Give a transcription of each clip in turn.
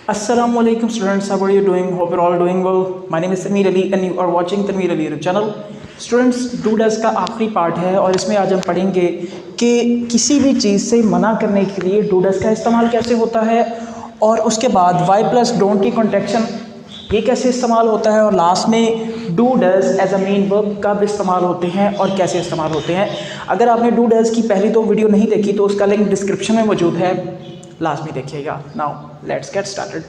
Assalamualaikum students, how are you doing? Hope you're all doing well. My name is Tanveer Ali and you are watching Tanveer Ali YouTube channel. Students, do does का आखिरी part है और इसमें आज हम पढ़ेंगे कि किसी भी चीज़ से मना करने के लिए डू डज का इस्तेमाल कैसे होता है, और उसके बाद वाई प्लस डोंट की कॉन्ट्रैक्शन ये कैसे इस्तेमाल होता है, और लास्ट में do does as a main verb कब इस्तेमाल होते हैं और कैसे इस्तेमाल होते हैं। अगर आपने डू डज की पहली दो वीडियो नहीं देखी तो उसका लिंक डिस्क्रिप्शन में मौजूद है, लास्ट में देखिएगा। Now let's get started.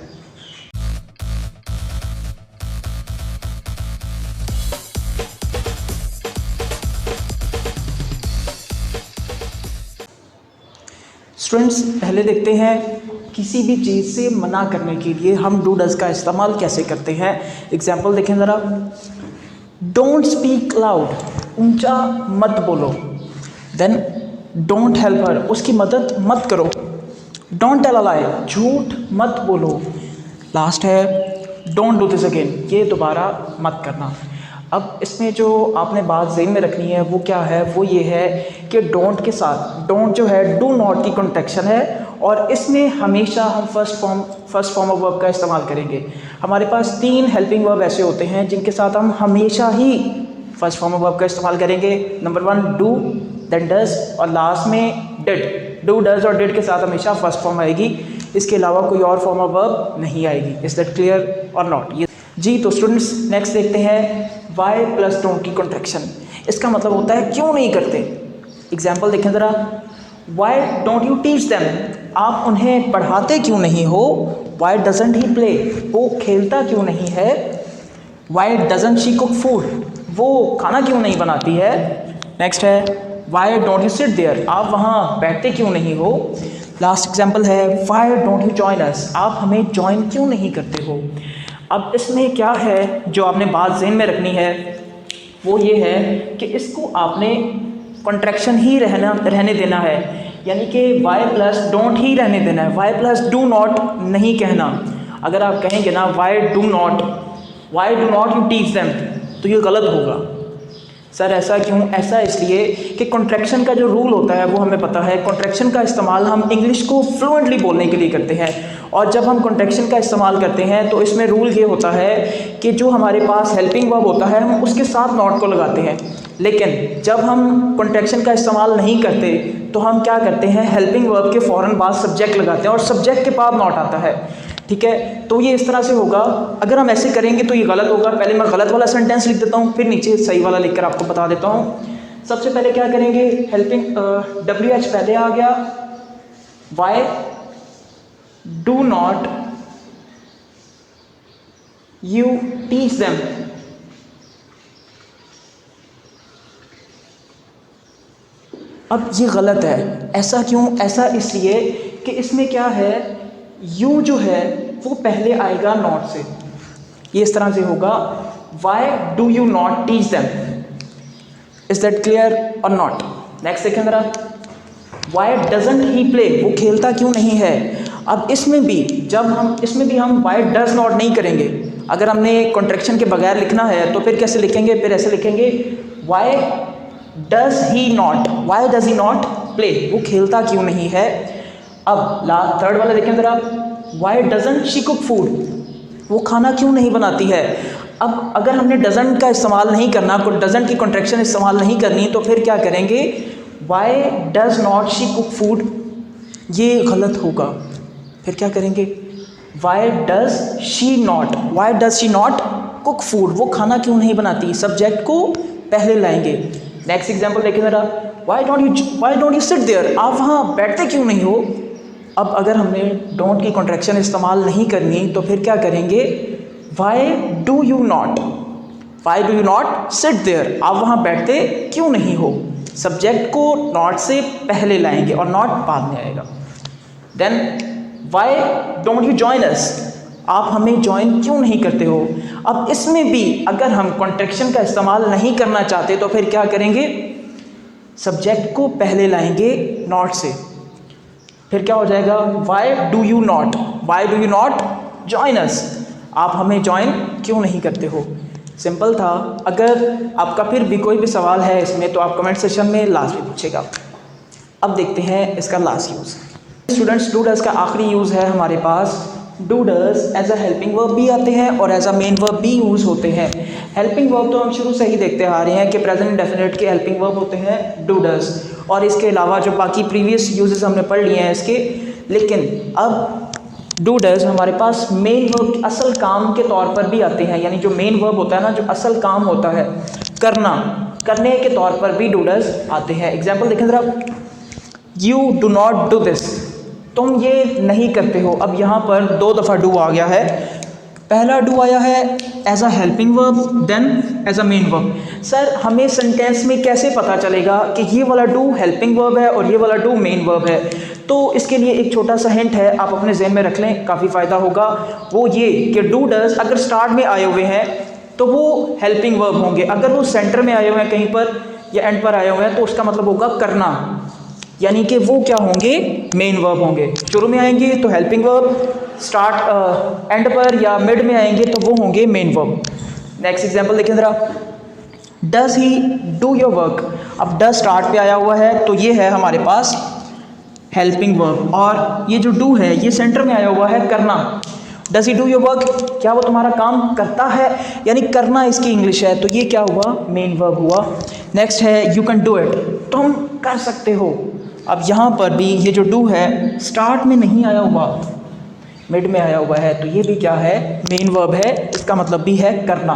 Students, पहले देखते हैं किसी भी चीज़ से मना करने के लिए हम डू डज का इस्तेमाल कैसे करते हैं। एग्जाम्पल देखें ज़रा। डोंट स्पीक लाउड, ऊंचा मत बोलो। देन डोंट हेल्प हर, उसकी मदद मत करो। डोंट टेल अ लाई, झूठ मत बोलो। लास्ट है डोंट डू दिस अगेन, ये दोबारा मत करना। अब इसमें जो आपने बात ज़हन में रखनी है वो क्या है, वो ये है कि डोंट के साथ डोंट जो है डू नॉट की कॉन्ट्रैक्शन है, और इसमें हमेशा हम फर्स्ट फॉर्म ऑफ वर्ब का इस्तेमाल करेंगे। हमारे पास 3 हेल्पिंग वर्ब ऐसे होते हैं जिनके साथ हम हमेशा ही फर्स्ट फॉर्म ऑफ वर्ब का इस्तेमाल करेंगे। नंबर 1 डू, देन डज, और लास्ट में डिड। डू डज और डिड के साथ हमेशा फर्स्ट फॉर्म आएगी, इसके अलावा कोई और फॉर्म ऑफ वर्ब नहीं आएगी। इज दैट क्लियर और नॉट? ये जी। तो स्टूडेंट्स, नेक्स्ट देखते हैं वाई प्लस डोंट की कॉन्ट्रैक्शन। इसका मतलब होता है क्यों नहीं करते। एग्जाम्पल देखें ज़रा। Y don't you teach them, आप उन्हें पढ़ाते क्यों नहीं हो। वाई डजंट ही प्ले, वो खेलता क्यों नहीं है। Why doesn't she cook food, वो खाना क्यों नहीं बनाती है। नेक्स्ट है why don't you sit there, आप वहाँ बैठते क्यों नहीं हो। लास्ट एग्जाम्पल है why don't you join us, आप हमें ज्वाइन क्यों नहीं करते हो। अब इसमें क्या है जो आपने बात ज़हन में रखनी है वो ये है कि इसको आपने कॉन्ट्रैक्शन ही रहने देना है, यानी कि वाई प्लस डोंट ही रहने देना है। वाई प्लस डू नॉट नहीं कहना। अगर आप कहेंगे ना why do not you teach them, तो ये गलत होगा। सर ऐसा क्यों? ऐसा इसलिए कि कॉन्ट्रैक्शन का जो रूल होता है वो हमें पता है। कॉन्ट्रैक्शन का इस्तेमाल हम इंग्लिश को फ्लुएंटली बोलने के लिए करते हैं, और जब हम कॉन्ट्रैक्शन का इस्तेमाल करते हैं तो इसमें रूल ये होता है कि जो हमारे पास हेल्पिंग वर्ब होता है हम उसके साथ नॉट को लगाते हैं। लेकिन जब हम कॉन्ट्रैक्शन का इस्तेमाल नहीं करते तो हम क्या करते हैं, हेल्पिंग वर्ब के फ़ौरन बाद सब्जेक्ट लगाते हैं और सब्जेक्ट के बाद नॉट आता है। ठीक है, तो ये इस तरह से होगा। अगर हम ऐसे करेंगे तो ये गलत होगा। पहले मैं गलत वाला सेंटेंस लिख देता हूँ, फिर नीचे सही वाला लिखकर आपको बता देता हूँ। सबसे पहले क्या करेंगे, हेल्पिंग WH पहले आ गया। Why do not you teach them, अब ये गलत है। ऐसा क्यों? ऐसा इसलिए कि इसमें क्या है, यू जो है वो पहले आएगा नॉट से। ये इस तरह से होगा Y do you not teach them. Is that clear और नॉट? नेक्स्ट देखें जरा। वाई डजंट ही प्ले, वो खेलता क्यों नहीं है। अब इसमें भी हम वाई डज नॉट नहीं करेंगे। अगर हमने कॉन्ट्रैक्शन के बगैर लिखना है तो फिर कैसे लिखेंगे, फिर ऐसे लिखेंगे why does he not play, वो खेलता क्यों नहीं है। अब थर्ड वाला देखें जरा। Why doesn't she cook food, वो खाना क्यों नहीं बनाती है। अब अगर हमने डजंट का इस्तेमाल नहीं करना, डजंट की कॉन्ट्रैक्शन इस्तेमाल नहीं करनी, तो फिर क्या करेंगे, why does not she cook food, ये गलत होगा। फिर क्या करेंगे, why does she not cook food, वो खाना क्यों नहीं बनाती, सब्जेक्ट को पहले लाएंगे। नेक्स्ट एग्जाम्पल देखें जरा। Why don't you sit there, आप वहाँ बैठते क्यों नहीं हो। अब अगर हमने डोंट की कॉन्ट्रैक्शन इस्तेमाल नहीं करनी तो फिर क्या करेंगे, why do you not sit there, आप वहाँ बैठते क्यों नहीं हो। सब्जेक्ट को नॉट से पहले लाएंगे और नॉट बाद में आएगा। Then why don't you join us, आप हमें ज्वाइन क्यों नहीं करते हो। अब इसमें भी अगर हम कॉन्ट्रैक्शन का इस्तेमाल नहीं करना चाहते तो फिर क्या करेंगे, सब्जेक्ट को पहले लाएंगे नॉट से। फिर क्या हो जाएगा, Y do you not join us, आप हमें ज्वाइन क्यों नहीं करते हो। सिंपल था। अगर आपका फिर भी कोई भी सवाल है इसमें तो आप कमेंट सेशन में लास्ट में पूछेगा। अब देखते हैं इसका last use. Students, do does का आखिरी यूज़ है हमारे पास do does as a helping verb भी आते हैं और एज अ मेन वर्ब भी यूज़ होते हैं। हेल्पिंग वर्ब तो हम शुरू से ही देखते आ रहे हैं कि प्रेजेंट इंडेफिनिट के हेल्पिंग वर्ब होते हैं डू डज, और इसके अलावा जो बाकी प्रीवियस यूजेस हमने पढ़ लिए हैं इसके। लेकिन अब डू डज हमारे पास मेन वर्ब असल काम के तौर पर भी आते हैं, यानी जो मेन वर्ब होता है ना, जो असल काम होता है करना, करने के तौर पर भी डू डज आते हैं। एग्जाम्पल देखें ज़रा, you do not do this, तुम ये नहीं करते हो। अब यहाँ पर 2 दफ़ा डू आ गया है। पहला डू आया है as a helping verb, then as a main verb. Sir हमें सेंटेंस में कैसे पता चलेगा कि ये वाला डू हेल्पिंग वर्ब है और ये वाला डू मेन वर्ब है? तो इसके लिए एक छोटा सा हिंट है, आप अपने जहन में रख लें, काफ़ी फ़ायदा होगा। वो ये कि डू डज अगर स्टार्ट में आए हुए हैं तो वो हेल्पिंग वर्ब होंगे, अगर वो सेंटर में आए हुए हैं कहीं पर या एंड पर आए हुए हैं तो उसका मतलब होगा करना, यानी कि वो क्या होंगे, मेन वर्ब होंगे। शुरू में आएंगे तो हेल्पिंग वर्ब, स्टार्ट एंड पर या मिड में आएंगे तो वो होंगे मेन वर्ब। नेक्स्ट एग्जांपल देखें ज़रा, does he do your work. अब डज स्टार्ट पे आया हुआ है तो ये है हमारे पास हेल्पिंग वर्ब, और ये जो डू है ये सेंटर में आया हुआ है करना। Does he do your work, क्या वो तुम्हारा काम करता है, यानी करना इसकी इंग्लिश है, तो ये क्या हुआ, मेन वर्ब हुआ। नेक्स्ट है यू कैन डू इट, तुम कर सकते हो। अब यहाँ पर भी ये जो डू है स्टार्ट में नहीं आया हुआ, मिड में आया हुआ है, तो ये भी क्या है, मेन वर्ब है, इसका मतलब भी है करना।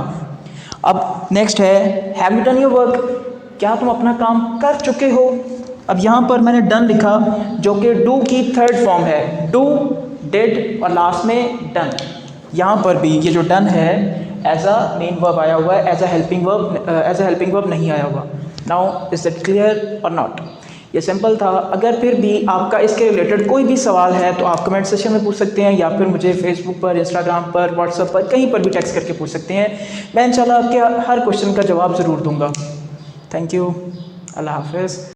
अब नेक्स्ट है have you done your work, क्या तुम अपना काम कर चुके हो। अब यहाँ पर मैंने डन लिखा जो कि डू की थर्ड फॉर्म है, डू, डिड और लास्ट में डन। यहाँ पर भी ये जो डन है एज अ मेन वर्ब आया हुआ है, एज अ हेल्पिंग वर्ब नहीं आया हुआ। नाउ इज इट क्लियर और नॉट? ये सिंपल था। अगर फिर भी आपका इसके रिलेटेड कोई भी सवाल है तो आप कमेंट सेक्शन में पूछ सकते हैं, या फिर मुझे फेसबुक पर, इंस्टाग्राम पर, व्हाट्सएप पर, कहीं पर भी टेक्स्ट करके पूछ सकते हैं। मैं इंशाल्लाह आपके हर क्वेश्चन का जवाब ज़रूर दूंगा। थैंक यू, अल्लाह हाफ़िज़।